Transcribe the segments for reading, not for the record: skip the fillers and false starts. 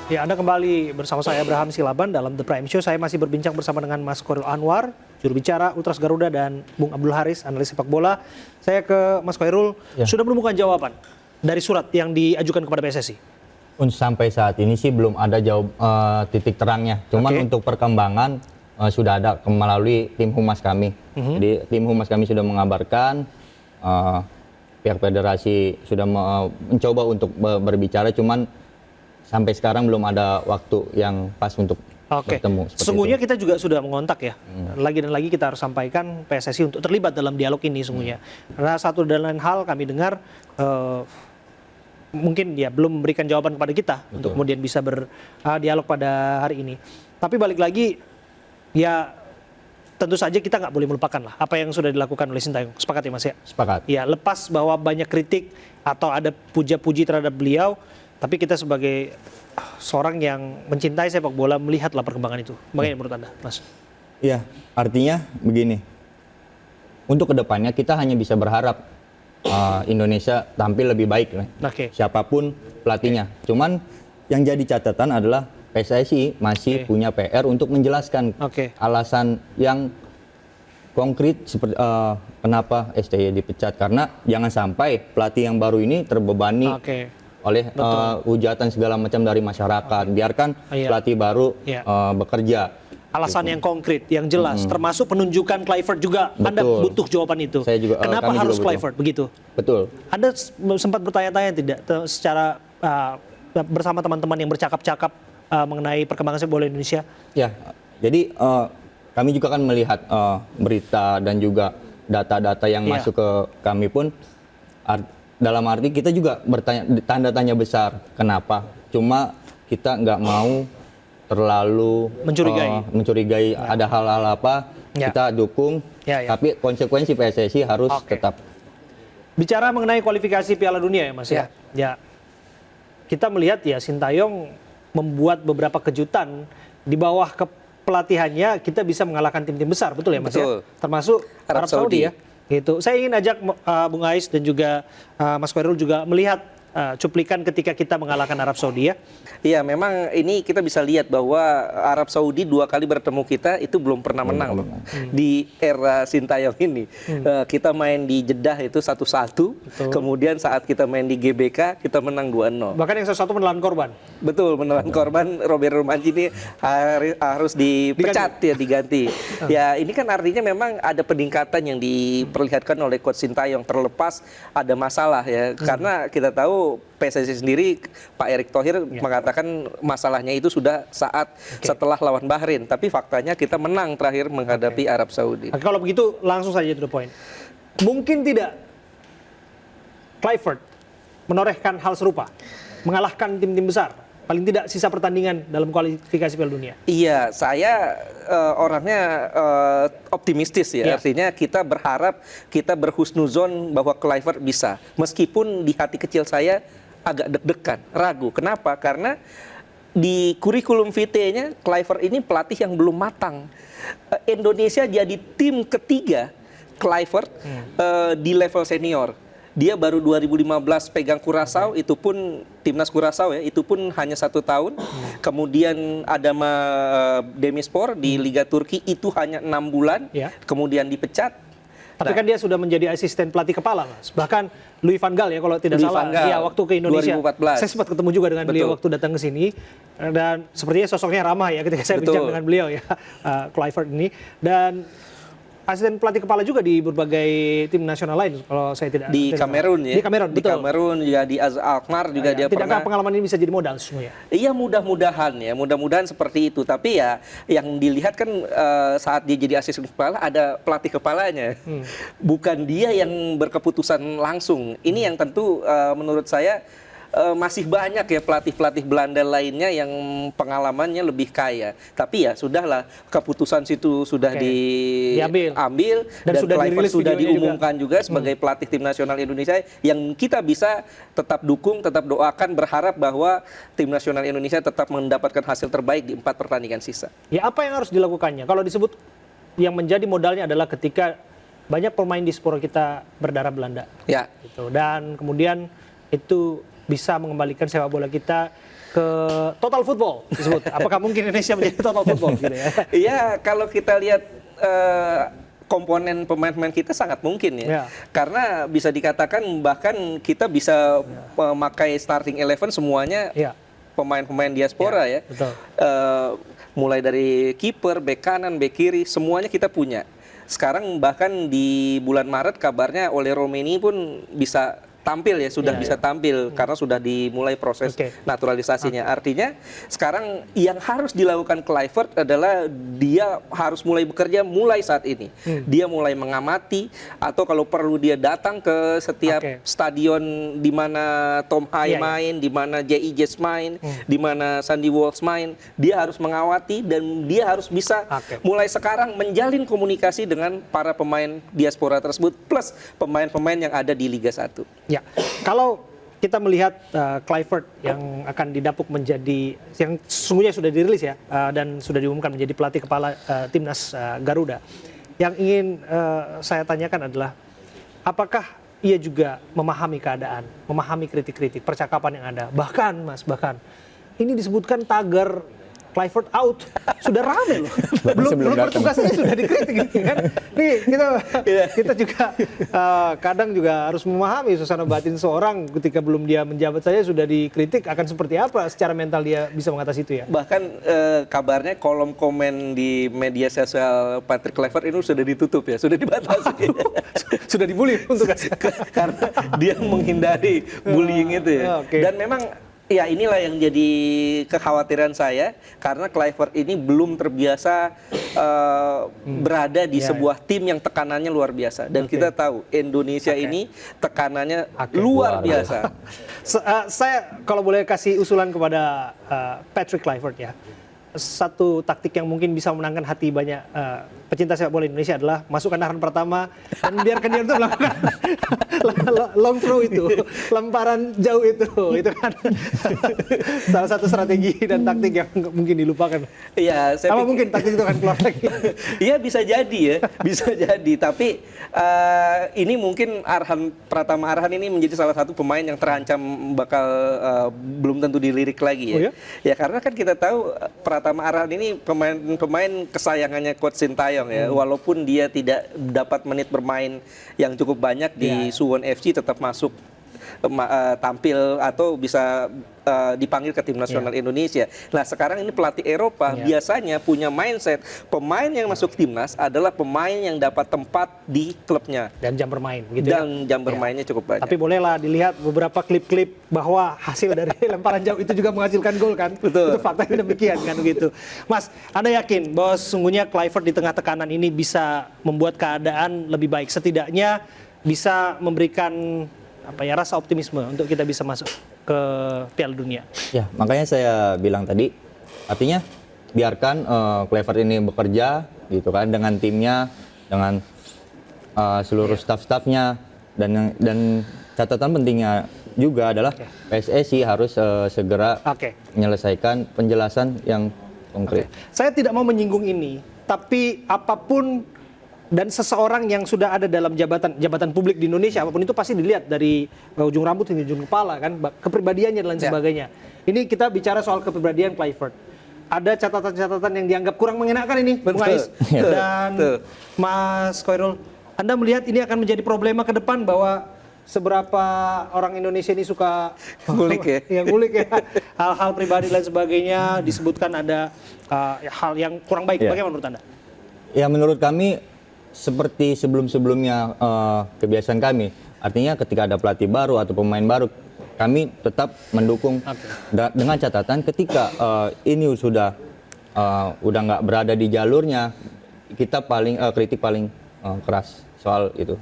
Ya, Anda kembali bersama saya Abraham Silaban dalam The Prime Show. Saya masih berbincang bersama dengan Mas Khairul Anwar, juru bicara Ultras Garuda, dan Bung Abdul Haris, analis sepak bola. Saya ke Mas Khairul, sudah menemukan jawaban dari surat yang diajukan kepada PSSI? Sampai saat ini sih belum ada titik terangnya. Cuman untuk perkembangan sudah ada melalui tim humas kami. Jadi tim humas kami sudah mengabarkan, pihak federasi sudah mencoba untuk berbicara, cuman sampai sekarang belum ada waktu yang pas untuk bertemu. Sesungguhnya kita juga sudah mengontak ya. Lagi dan lagi kita harus sampaikan PSSI untuk terlibat dalam dialog ini sesungguhnya. Karena satu dan lain hal kami dengar mungkin ya belum memberikan jawaban kepada kita untuk kemudian bisa berdialog pada hari ini. Tapi balik lagi ya tentu saja kita nggak boleh melupakan lah apa yang sudah dilakukan oleh Sintayong. Sepakat ya Mas ya? Sepakat. Ya, lepas bahwa banyak kritik atau ada puja-puji terhadap beliau, tapi kita sebagai seorang yang mencintai sepak bola melihatlah perkembangan itu. Bagaimana menurut Anda, Mas? Iya, artinya begini. Untuk kedepannya kita hanya bisa berharap Indonesia tampil lebih baik, siapapun pelatihnya. Cuman yang jadi catatan adalah PSSI masih punya PR untuk menjelaskan alasan yang konkret seperti kenapa STY dipecat, karena jangan sampai pelatih yang baru ini terbebani oleh hujatan segala macam dari masyarakat. Biarkan pelatih baru bekerja. Alasan yang konkret, yang jelas, termasuk penunjukan Kluivert juga. Anda butuh jawaban itu. Saya juga, kenapa harus Kluivert begitu? Betul. Anda sempat bertanya-tanya tidak secara bersama teman-teman yang bercakap-cakap mengenai perkembangan sepak bola Indonesia? Ya, jadi kami juga kan melihat berita dan juga data-data yang masuk ke kami pun, dalam arti kita juga bertanya, tanda tanya besar, kenapa? Cuma kita nggak mau terlalu mencurigai ada hal-hal apa, kita dukung, tapi konsekuensi PSSI harus tetap. Bicara mengenai kualifikasi Piala Dunia ya Mas ya, kita melihat ya Sintayong membuat beberapa kejutan di bawah kepelatihannya, kita bisa mengalahkan tim-tim besar, betul ya Mas ya? Termasuk Arab Saudi ya. Gitu. Saya ingin ajak Bung Ais dan juga Mas Khairul juga melihat cuplikan ketika kita mengalahkan Arab Saudi ya. Iya, memang ini kita bisa lihat bahwa Arab Saudi 2 kali bertemu kita itu belum pernah menang loh. Di era Sintayong ini. Kita main di Jeddah itu 1-1, kemudian saat kita main di GBK kita menang 2-0. Bahkan yang 1-1 menelan korban. Betul, menelan korban. Roberto Mancini harus dipecat diganti. Ya, ini kan artinya memang ada peningkatan yang diperlihatkan oleh coach Sintayong, terlepas ada masalah ya. Karena kita tahu PSSI sendiri, Pak Erick Thohir mengatakan masalahnya itu sudah saat setelah lawan Bahrain. Tapi faktanya kita menang terakhir menghadapi Arab Saudi. Kalau begitu langsung saja to the point. Mungkin tidak Kluivert menorehkan hal serupa, mengalahkan tim-tim besar, paling tidak sisa pertandingan dalam kualifikasi Piala Dunia. Iya, saya orangnya optimistis ya. Artinya kita berharap, kita berhusnuzon bahwa Kluivert bisa. Meskipun di hati kecil saya agak deg-degan, ragu. Kenapa? Karena di kurikulum vitae-nya Kluivert ini pelatih yang belum matang. Indonesia jadi tim ketiga Kluivert di level senior. Dia baru 2015 pegang Curaçao, itu pun timnas Curaçao ya, itu pun hanya 1 tahun. Kemudian Adama Demirspor di Liga Turki itu hanya 6 bulan, kemudian dipecat. Tapi kan dia sudah menjadi asisten pelatih kepala, Mas. Bahkan Louis van Gaal ya kalau tidak salah, ya waktu ke Indonesia. 2014. Saya sempat ketemu juga dengan beliau waktu datang ke sini, dan sepertinya sosoknya ramah ya ketika saya bincang dengan beliau ya, Kluivert ini. Dan asisten pelatih kepala juga di berbagai tim nasional lain kalau saya tidak di Kamerun ya. Di Kamerun, betul. Di Kamerun juga, di Alkmaar juga dia pernah. Tidakkah pengalaman ini bisa jadi modal semuanya? Iya, mudah-mudahan ya, mudah-mudahan seperti itu. Tapi ya yang dilihat kan saat dia jadi asisten kepala ada pelatih kepalanya. Bukan dia yang berkeputusan langsung. Ini yang tentu menurut saya masih banyak ya pelatih-pelatih Belanda lainnya yang pengalamannya lebih kaya. Tapi ya sudahlah, keputusan situ sudah diambil dan sudah diumumkan juga sebagai pelatih tim nasional Indonesia, yang kita bisa tetap dukung, tetap doakan, berharap bahwa tim nasional Indonesia tetap mendapatkan hasil terbaik di 4 pertandingan sisa. Ya, apa yang harus dilakukannya? Kalau disebut yang menjadi modalnya adalah ketika banyak pemain di diaspora kita berdarah Belanda. Ya. Gitu. Dan kemudian itu bisa mengembalikan sepak bola kita ke total football disebut. Apakah mungkin Indonesia menjadi total football gitu ya? Iya, kalau kita lihat komponen pemain-pemain kita sangat mungkin ya. Karena bisa dikatakan bahkan kita bisa memakai starting 11 semuanya pemain-pemain diaspora ya. Betul. Mulai dari kiper, bek kanan, bek kiri, semuanya kita punya. Sekarang bahkan di bulan Maret kabarnya Ole Romeni pun bisa tampil ya, sudah bisa tampil karena sudah dimulai proses naturalisasinya. Artinya sekarang yang harus dilakukan Kluivert adalah dia harus mulai bekerja mulai saat ini. Dia mulai mengamati atau kalau perlu dia datang ke setiap stadion di mana Tom Hai main, di mana J.I. Jets main, di mana Sandy Walsh main. Dia harus mengawati dan dia harus bisa mulai sekarang menjalin komunikasi dengan para pemain diaspora tersebut plus pemain-pemain yang ada di Liga 1. Ya, kalau kita melihat Kluivert yang akan didapuk menjadi, yang sesungguhnya sudah dirilis ya, dan sudah diumumkan menjadi pelatih kepala timnas Garuda. Yang ingin saya tanyakan adalah, apakah ia juga memahami keadaan, memahami kritik-kritik, percakapan yang ada. Bahkan ini disebutkan tagar Kluivert out sudah rame loh. belum bertugas aja sudah dikritik gitu kan. Nih kita juga kadang juga harus memahami suasana batin seorang ketika belum dia menjabat saja sudah dikritik, akan seperti apa secara mental dia bisa mengatasi itu ya. Bahkan kabarnya kolom komen di media sosial Patrick Kluivert ini sudah ditutup ya, sudah dibatasi. Sudah dibully untuk karena dia menghindari bullying itu ya. Dan memang ya inilah yang jadi kekhawatiran saya karena Kluivert ini belum terbiasa berada di sebuah tim yang tekanannya luar biasa dan kita tahu Indonesia ini tekanannya luar biasa. Saya kalau boleh kasih usulan kepada Patrick Kluivert ya, satu taktik yang mungkin bisa menangkan hati banyak pecinta sepak bola Indonesia adalah masukkan arahan pertama dan biarkan dia untuk melakukan long throw itu, lemparan jauh itu kan salah satu strategi dan taktik yang mungkin dilupakan. Iya, apa mungkin taktik itu akan keluar lagi? Iya bisa jadi ya, bisa jadi. Tapi ini mungkin Pratama Arhan ini menjadi salah satu pemain yang terancam bakal belum tentu dilirik lagi ya. Oh, ya? Ya karena kan kita tahu Pratama Arhan ini pemain kesayangannya Coach Sintayong ya, walaupun dia tidak dapat menit bermain yang cukup banyak di Suwon FC, tetap masuk tampil atau bisa dipanggil ke tim nasional Indonesia. Nah sekarang ini pelatih Eropa biasanya punya mindset pemain yang masuk timnas adalah pemain yang dapat tempat di klubnya dan jam bermain gitu dan jam bermainnya cukup banyak. Tapi bolehlah dilihat beberapa klip-klip bahwa hasil dari lemparan jauh itu juga menghasilkan gol kan. Betul. Itu faktanya demikian kan begitu. Mas, Anda yakin bahwa sesungguhnya Kluivert di tengah tekanan ini bisa membuat keadaan lebih baik, setidaknya bisa memberikan rasa optimisme untuk kita bisa masuk ke Piala Dunia? Ya, makanya saya bilang tadi, artinya biarkan Kluivert ini bekerja gitu kan dengan timnya, dengan seluruh staff-staffnya, dan catatan pentingnya juga adalah PSSI harus segera menyelesaikan penjelasan yang konkret. Saya tidak mau menyinggung ini, tapi apapun dan seseorang yang sudah ada dalam jabatan publik di Indonesia, apapun itu pasti dilihat dari ujung rambut hingga ujung kepala kan, kepribadiannya dan lain sebagainya. Ini kita bicara soal kepribadian Kluivert. Ada catatan-catatan yang dianggap kurang mengenakan ini, Bung Ais dan Mas Khairul. Anda melihat ini akan menjadi problema ke depan bahwa seberapa orang Indonesia ini suka ngulik ya, hal-hal pribadi dan lain sebagainya, disebutkan ada hal yang kurang baik. Bagaimana menurut Anda? Ya, menurut kami seperti sebelum-sebelumnya kebiasaan kami, artinya ketika ada pelatih baru atau pemain baru, kami tetap mendukung dengan catatan ketika ini sudah nggak berada di jalurnya, kita kritik paling keras soal itu.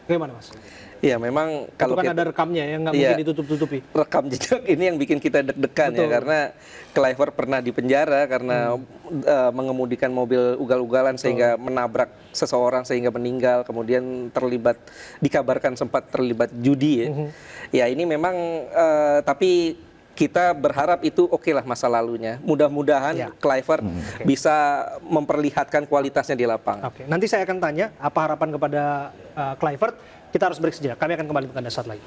Bagaimana, Mas? Iya, memang kalau kan ada rekamnya yang nggak mungkin ditutup-tutupi. Rekam jejak ini yang bikin kita deg-degan ya, karena Kluivert pernah dipenjara karena mengemudikan mobil ugal-ugalan sehingga menabrak seseorang sehingga meninggal, kemudian dikabarkan sempat terlibat judi ya. Ya ini memang tapi kita berharap itu lah masa lalunya. Mudah-mudahan Kluivert bisa memperlihatkan kualitasnya di lapangan. Nanti saya akan tanya apa harapan kepada Kluivert. Kita harus break sejenak. Kami akan kembali ke Anda saat lagi.